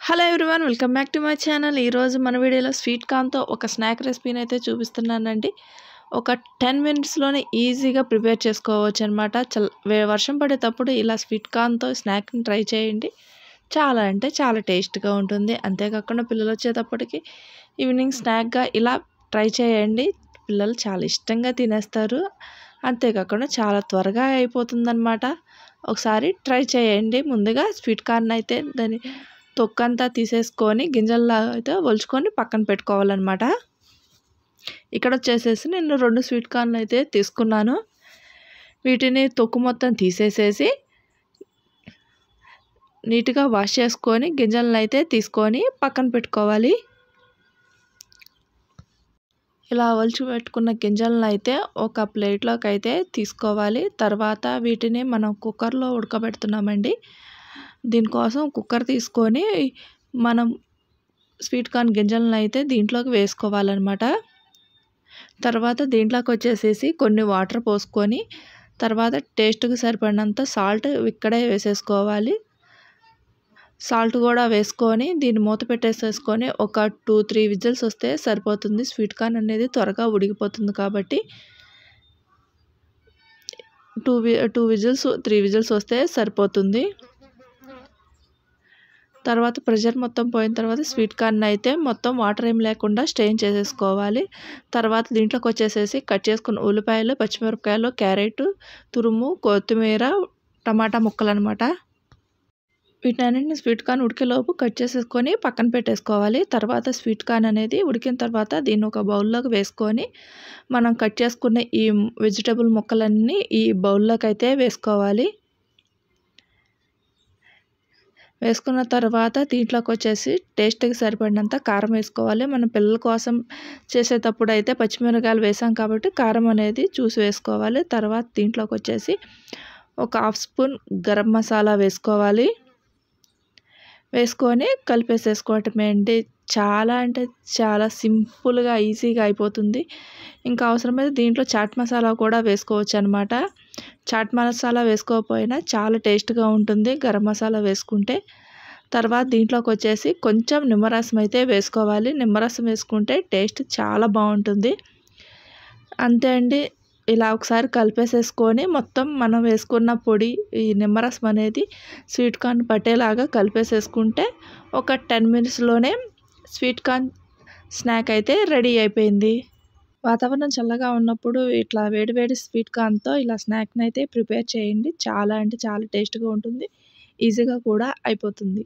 Hello everyone, welcome back to my channel. ఈరోజు మన వీడియోలో స్వీట్ కార్న్తో ఒక స్నాక్ రెసిపీని అయితే చూపిస్తున్నానండి. ఒక 10 మినిట్స్లోనే ఈజీగా ప్రిపేర్ చేసుకోవచ్చు అనమాట. వర్షం పడేటప్పుడు ఇలా స్వీట్ కార్న్తో స్నాక్ని ట్రై చేయండి. చాలా అంటే చాలా టేస్ట్గా ఉంటుంది. అంతేకాకుండా పిల్లలు వచ్చేటప్పటికి ఈవినింగ్ స్నాక్గా ఇలా ట్రై చేయండి. పిల్లలు చాలా ఇష్టంగా తినేస్తారు. అంతేకాకుండా చాలా త్వరగా అయిపోతుందన్నమాట. ఒకసారి ట్రై చేయండి. ముందుగా స్వీట్ కార్న్ అయితే దాని తొక్కంతా తీసేసుకొని గింజల్లా అయితే ఒలుచుకొని పక్కన పెట్టుకోవాలన్నమాట. ఇక్కడ వచ్చేసేసి నేను 2 స్వీట్ కార్న్లు అయితే తీసుకున్నాను. వీటిని తొక్కు మొత్తం తీసేసేసి నీట్గా వాష్ చేసుకొని గింజలను అయితే తీసుకొని పక్కన పెట్టుకోవాలి. ఇలా ఒలిచి పెట్టుకున్న గింజలను అయితే ఒక ప్లేట్లోకి అయితే తీసుకోవాలి. తర్వాత వీటిని మనం కుక్కర్లో ఉడకబెడుతున్నామండి. దీనికోసం కుక్కర్ తీసుకొని మనం స్వీట్ కార్న్ గింజలను అయితే దీంట్లోకి వేసుకోవాలన్నమాట. తర్వాత దీంట్లోకి వచ్చేసేసి కొన్ని వాటర్ పోసుకొని తర్వాత టేస్ట్కి సరిపడినంత సాల్ట్ ఇక్కడే వేసేసుకోవాలి. సాల్ట్ కూడా వేసుకొని దీన్ని మూత పెట్టేసేసుకొని ఒక 2-3 విజిల్స్ వస్తే సరిపోతుంది. స్వీట్ కార్న్ అనేది త్వరగా ఉడికిపోతుంది కాబట్టి 2 విజిల్స్ 3 విజిల్స్ వస్తే సరిపోతుంది. తర్వాత ప్రెషర్ మొత్తం పోయిన తర్వాత స్వీట్ కార్న్ అయితే మొత్తం వాటర్ ఏం లేకుండా స్ట్రెయిన్ చేసేసుకోవాలి. తర్వాత దీంట్లోకి వచ్చేసేసి కట్ చేసుకున్న ఉల్లిపాయలు, పచ్చిమిరపకాయలు, క్యారెట్ తురుము, కొత్తిమీర, టమాటా ముక్కలు అనమాట. వీటన్నిటిని స్వీట్ కార్న్ ఉడికేలోపు కట్ చేసేసుకొని పక్కన పెట్టేసుకోవాలి. తర్వాత స్వీట్ కార్న్ అనేది ఉడికిన తర్వాత దీన్ని ఒక బౌల్లోకి వేసుకొని మనం కట్ చేసుకున్న ఈ వెజిటబుల్ ముక్కలన్నీ ఈ బౌల్లోకి అయితే వేసుకోవాలి. వేసుకున్న తర్వాత దీంట్లోకి వచ్చేసి టేస్ట్కి సరిపడినంత కారం వేసుకోవాలి. మనం పిల్లల కోసం చేసేటప్పుడు అయితే పచ్చిమిరపకాయలు వేసాం కాబట్టి కారం అనేది చూసి వేసుకోవాలి. తర్వాత దీంట్లోకి వచ్చేసి ఒక 1/2 స్పూన్ గరం మసాలా వేసుకోవాలి. వేసుకొని కలిపేసేసుకోవటమే అండి. చాలా అంటే చాలా సింపుల్గా ఈజీగా అయిపోతుంది. ఇంకా అవసరమైతే దీంట్లో చాట్ మసాలా కూడా వేసుకోవచ్చు అనమాట. చాట్ మసాలా వేసుకోకపోయినా చాలా టేస్ట్గా ఉంటుంది గరం మసాలా వేసుకుంటే. తర్వాత దీంట్లోకి వచ్చేసి కొంచెం నిమ్మరసం అయితే వేసుకోవాలి. నిమ్మరసం వేసుకుంటే టేస్ట్ చాలా బాగుంటుంది. అంతే అండి. ఇలా ఒకసారి కలిపేసేసుకొని మొత్తం మనం వేసుకున్న పొడి ఈ నిమ్మరసం అనేది స్వీట్ కార్న్ పట్టేలాగా కలిపేసేసుకుంటే ఒక 10 మినిట్స్లోనే స్వీట్ కార్న్ స్నాక్ అయితే రెడీ అయిపోయింది. వాతావరణం చల్లగా ఉన్నప్పుడు ఇట్లా వేడివేడి స్వీట్ కార్న్తో ఇలా స్నాక్ని అయితే ప్రిపేర్ చేయండి. చాలా అంటే చాలా టేస్ట్గా ఉంటుంది. ఈజీగా కూడా అయిపోతుంది.